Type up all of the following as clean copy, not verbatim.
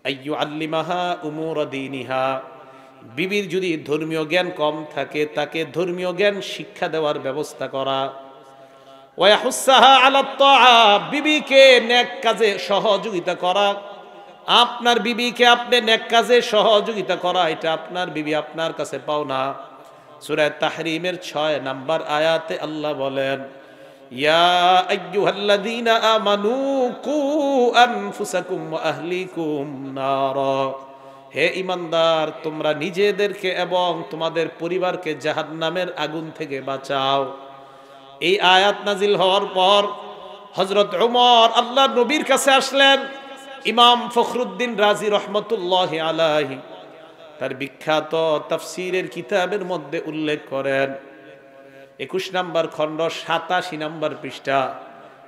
আইয়ু আল্লিমাহা উমুর দীনিহা, বিবির যদি ধর্মীয় জ্ঞান কম থাকে তাকে ধর্মীয় জ্ঞান শিক্ষা দেওয়ার ব্যবস্থা করা। ওয়াহুসাহা আলাত তাআ, বিবিকে নেক কাজে সহযোগিতা করা। আপনার বিবিকে আপনি নেক কাজে সহযোগিতা করা, এটা আপনার বিবি আপনার কাছে পাওনা। সূরা তাহরিমের 6 নম্বর আয়াতে আল্লাহ বলেন, ইয়া আইয়ুহাল্লাযীনা আমানু কু আনফুসাকুম ওয়া আহলিকুম নারা, হে ঈমানদার তোমরা নিজেদেরকে এবং তোমাদের পরিবারকে জাহান্নামের আগুন থেকে বাঁচাও। এই আয়াত নাজিল হওয়ার পর হযরত ওমর আল্লাহর নবীর কাছে আসলেন। ইমাম ফখরুদ্দিন রাজি রহমতুল্লাহি আলাইহি তার বিখ্যাত তাফসীরের কিতাবের মধ্যে উল্লেখ করেন, 21 নম্বর খণ্ড 87 নম্বর পৃষ্ঠা,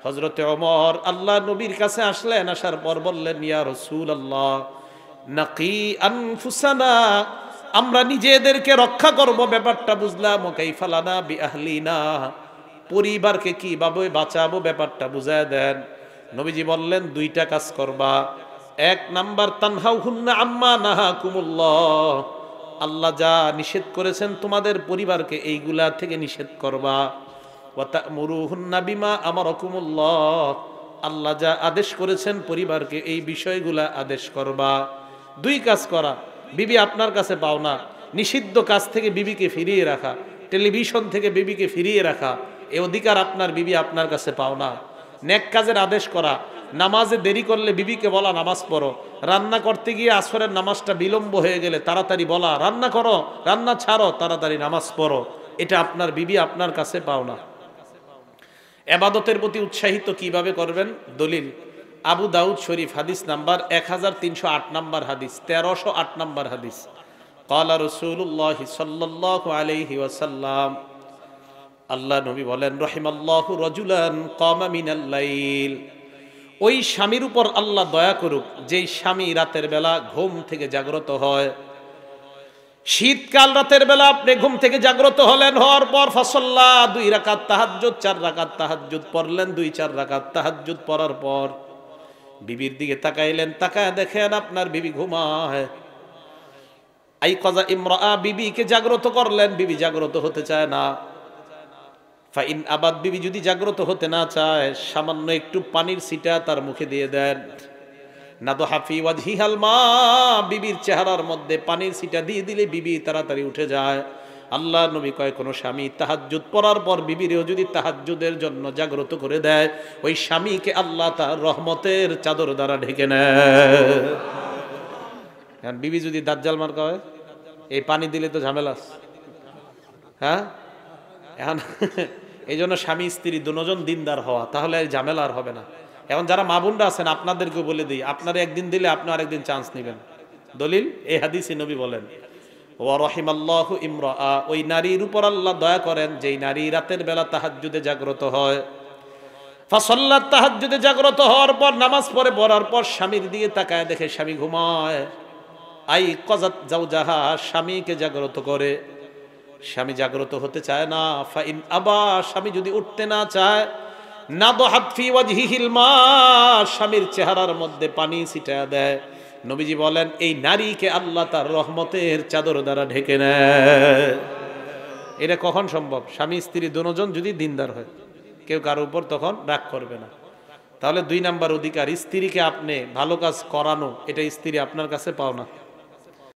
হযরতে ওমর আল্লাহর নবীর কাছে আসলেন। আসার পর বললেন, ইয়া রাসূলুল্লাহ নাকি আনফুসানা, আমরা নিজেদেরকে রক্ষা করব ব্যাপারটা বুঝলাম, কাইফা লানা বিআহলিনা, পরিবারকে কিভাবে বাঁচাবো ব্যাপারটা বুঝায় দেন। নবীজি বললেন, দুইটা কাজ করবা। 1 নাম্বার তানহাউহুন্না আম্মা নাহাকুমুল্লাহ, আল্লাহ যা নিষেধ করেছেন তোমাদের পরিবারকে এইগুলা থেকে নিষেধ করবা। ওয়া তা'মুরুহুন্না বিমা আমারাকুমুল্লাহ, আল্লাহ যা আদেশ করেছেন পরিবারকে এই বিষয়গুলা আদেশ করবা। 2 কাজ করা, বিবি আপনার কাছে পাও না, নিষিদ্ধ কাজ থেকে বিবিকে ফিরিয়ে রাখা, টেলিভিশন থেকে বিবিকে ফিরিয়ে রাখা, এই অধিকার আপনার বিবি আপনার কাছে পাও না। নেক কাজের আদেশ করা, নামাজে দেরি করলে বিবিকে বলা নামাজ পড়ো, রান্না করতে গিয়ে আসরের নামাজটা বিলম্ব হয়ে গেলে তাড়াতাড়ি বলা রান্না করো, রান্না ছাড়ো, তাড়াতাড়ি নামাজ পড়ো, এটা আপনার বিবি আপনার কাছে পাও না। ইবাদতের প্রতি উৎসাহিত কিভাবে করবেন? দলিল আবু দাউদ শরীফ হাদিস নাম্বার 1308 নম্বর হাদিস, 1308 নম্বর হাদিস, ক্বালা রাসূলুল্লাহ সাল্লাল্লাহু আলাইহি ওয়াসাল্লাম, আল্লাহ নবী বলেন, রহিমাল্লাহু রাজুলান কামা মিনাল লাইল, ওই স্বামীর উপর আল্লাহ দয়া করুক যেই স্বামী রাতের বেলা ঘুম থেকে জাগ্রত হয়। শীতকাল রাতের বেলা আপনি ঘুম থেকে জাগ্রত হলেন, হওয়ার পর ফাসাল্লা 2 রাকাত তাহাজ্জুদ, 4 রাকাত তাহাজ্জুদ পড়লেন, 2-4 রাকাত তাহাজ্জুদ পড়ার পর বিবির দিকে তাকাইলেন, তাকায় দেখেন আপনার বিবি ঘুমায়। আই কাজা ইমরাআ, বিবিকে জাগ্রত করলেন, বিবি জাগ্রত হতে চায় না। ফাইন আবাদ, বিবি যদি জাগ্রত হতে না চায়, সামান্য একটু পানির ছিটা তার মুখে দিয়ে দেন। নাদহাফি ওয়াজহিহাল মা, বিবির চেহারার মধ্যে পানির ছিটা দিয়ে দিলে বিবি তাড়াতাড়ি উঠে যায়। আল্লাহ নবী কয়, কোন স্বামী তাহাজ্জুদ পড়ার পর বিবিরেও যদি তাহাজ্জুদের জন্য জাগ্রত করে দেয়, ওই স্বামীকে আল্লাহ তার রহমতের চাদর দ্বারা ঢেকে নেয়। কারণ বিবি যদি দাজ্জাল মার্কা হয়, এই পানি দিলে তো ঝামেলা। হ্যাঁ, এখন এই জন্য স্বামী স্ত্রী দুজন দিনদার হওয়া, তাহলে এই ঝামেলা আর হবে না। এখন যারা মা বোনরা আছেন আপনাদেরকে বলে দিই, আপনারা একদিন দিলে আপনি আরেকদিন চান্স নেবেন। দলিল এই হাদিসে নবী বলেন, ওয়া রাহিমাল্লাহু ইমরাআ, ওই নারীর উপর আল্লাহ দয়া করেন যেই নারী রাতের বেলা তাহাজ্জুদে জাগ্রত হয়। ফাসাল্লাত, তাহাজ্জুদে জাগ্রত হওয়ার পর নামাজ পড়ার পর স্বামীর দিকে তাকায় দেখে স্বামী ঘুমায়। আই কাযাত জাওজাহা, স্বামীকে জাগ্রত করে। স্বামী জাগ্রত হতে চায় না। ফাইন আবা, স্বামী যদি উঠতে না চায়, নাদহাত ফি ওয়াজহিহিল মা, স্বামীর চেহারার মধ্যে পানি ছিটায় দেয়। নবীজি বলেন, এই নারীকে আল্লাহ তার রহমতের চাদর দ্বারা ঢেকে নেয়। এটা কখন সম্ভব? স্বামী স্ত্রী দুজন যদি দিনদার হয়, কেউ কারোর উপর তখন রাগ করবে না। তাহলে 2 নাম্বার অধিকার, স্ত্রীকে আপনি ভালো কাজ করানো, এটা স্ত্রী আপনার কাছে পাও না।